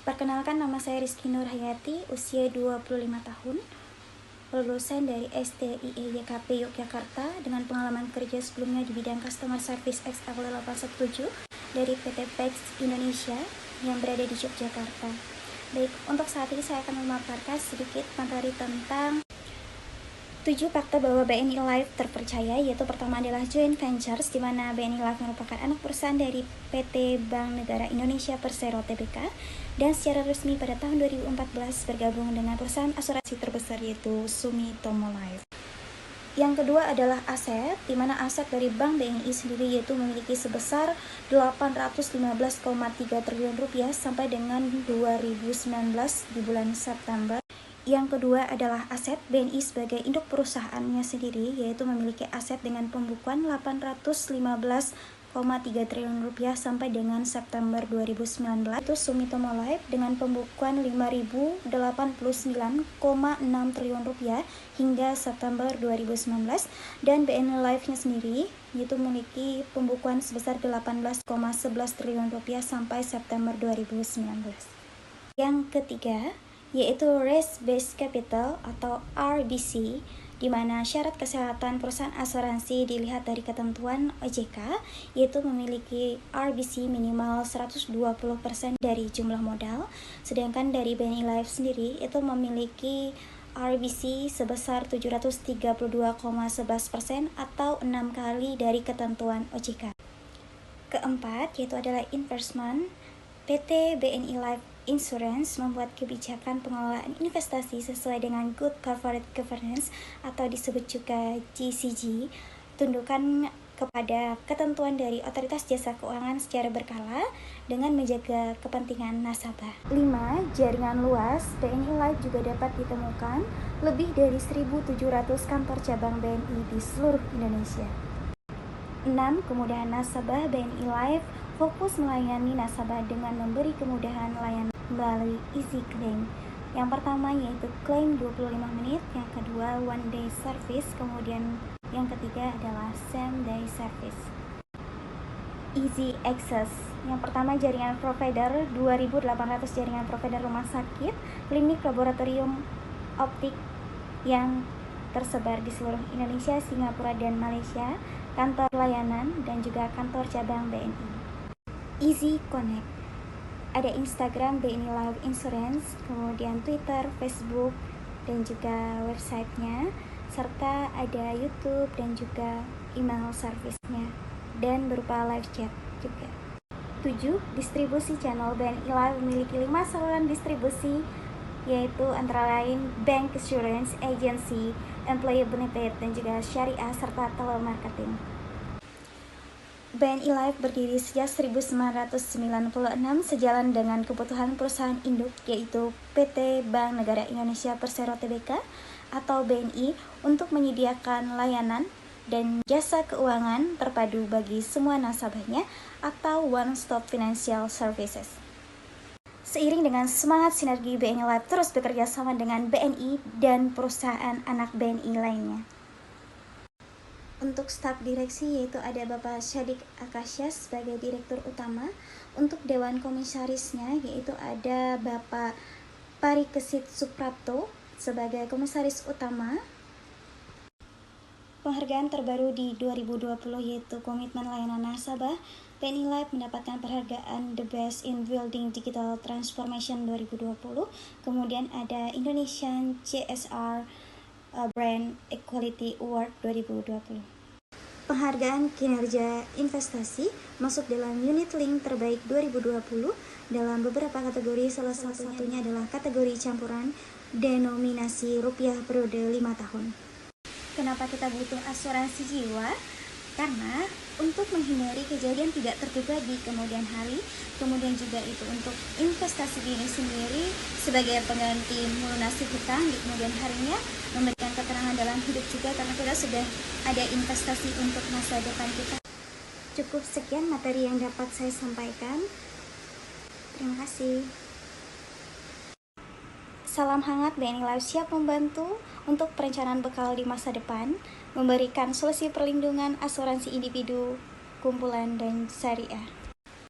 Perkenalkan, nama saya Rizky Nurhayati, usia 25 tahun, lulusan dari STIE YKP Yogyakarta dengan pengalaman kerja sebelumnya di bidang Customer Service XL817 dari PT PEX Indonesia yang berada di Yogyakarta. Baik, untuk saat ini saya akan memaparkan sedikit materi tentang 7 fakta bahwa BNI Life terpercaya, yaitu pertama adalah joint ventures, di mana BNI Life merupakan anak perusahaan dari PT Bank Negara Indonesia Persero Tbk dan secara resmi pada tahun 2014 bergabung dengan perusahaan asuransi terbesar yaitu Sumitomo Life. Yang kedua adalah aset, di mana aset dari Bank BNI sendiri yaitu memiliki sebesar 815,3 triliun rupiah sampai dengan 2019 di bulan September. Yang kedua adalah aset BNI sebagai induk perusahaannya sendiri, yaitu memiliki aset dengan pembukuan 815,3 triliun rupiah sampai dengan September 2019. Itu Sumitomo Life dengan pembukuan 5.089,6 triliun rupiah hingga September 2019, dan BNI Life-nya sendiri yaitu memiliki pembukuan sebesar 18,11 triliun rupiah sampai September 2019. Yang ketiga yaitu Risk Based Capital atau RBC, di mana syarat kesehatan perusahaan asuransi dilihat dari ketentuan OJK, yaitu memiliki RBC minimal 120% dari jumlah modal, sedangkan dari BNI Life sendiri itu memiliki RBC sebesar 732,11% atau 6 kali dari ketentuan OJK. Keempat yaitu adalah investment. PT BNI Life Insurance membuat kebijakan pengelolaan investasi sesuai dengan Good Corporate Governance atau disebut juga GCG, tundukan kepada ketentuan dari Otoritas Jasa Keuangan secara berkala dengan menjaga kepentingan nasabah. 5. Jaringan luas. BNI Life juga dapat ditemukan lebih dari 1.700 kantor cabang BNI di seluruh Indonesia. 6. Kemudahan nasabah. BNI Life fokus melayani nasabah dengan memberi kemudahan layanan melalui Easy Claim. Yang pertama yaitu klaim 25 menit, yang kedua one day service, kemudian yang ketiga adalah same day service. Easy Access. Yang pertama jaringan provider 2.800 jaringan provider rumah sakit, klinik, laboratorium, optik yang tersebar di seluruh Indonesia, Singapura, dan Malaysia, kantor layanan, dan juga kantor cabang BNI. Easy Connect. Ada Instagram BNI Life Insurance, kemudian Twitter, Facebook, dan juga websitenya, serta ada YouTube dan juga email service-nya, dan berupa live chat juga. 7. Distribusi channel. BNI Life memiliki 5 saluran distribusi, yaitu antara lain Bank Assurance, Agency, Employee Benefit, dan juga Syariah, serta telemarketing. BNI Life berdiri sejak 1996 sejalan dengan kebutuhan perusahaan induk yaitu PT Bank Negara Indonesia Persero Tbk atau BNI untuk menyediakan layanan dan jasa keuangan terpadu bagi semua nasabahnya atau One Stop Financial Services. Seiring dengan semangat sinergi, BNI Life terus bekerja sama dengan BNI dan perusahaan anak BNI lainnya. Untuk staf direksi yaitu ada Bapak Syadik Akasya sebagai direktur utama. Untuk dewan komisarisnya yaitu ada Bapak Parikesit Suprapto sebagai komisaris utama. Penghargaan terbaru di 2020 yaitu komitmen layanan nasabah. BNI Life mendapatkan penghargaan The Best in Building Digital Transformation 2020. Kemudian ada Indonesian CSR Brand Equality Award 2020. Penghargaan kinerja investasi masuk dalam unit link terbaik 2020 dalam beberapa kategori, salah satunya adalah kategori campuran denominasi rupiah periode 5 tahun. Kenapa kita butuh asuransi jiwa? Karena untuk menghindari kejadian tidak terduga di kemudian hari, kemudian juga itu untuk investasi diri sendiri sebagai pengganti melunasi hutang di kemudian harinya, memberikan keterangan dalam hidup juga karena kita sudah ada investasi untuk masa depan kita. Cukup sekian materi yang dapat saya sampaikan. Terima kasih. Salam hangat, BNI Life siap membantu untuk perencanaan bekal di masa depan, memberikan solusi perlindungan asuransi individu, kumpulan, dan syariah.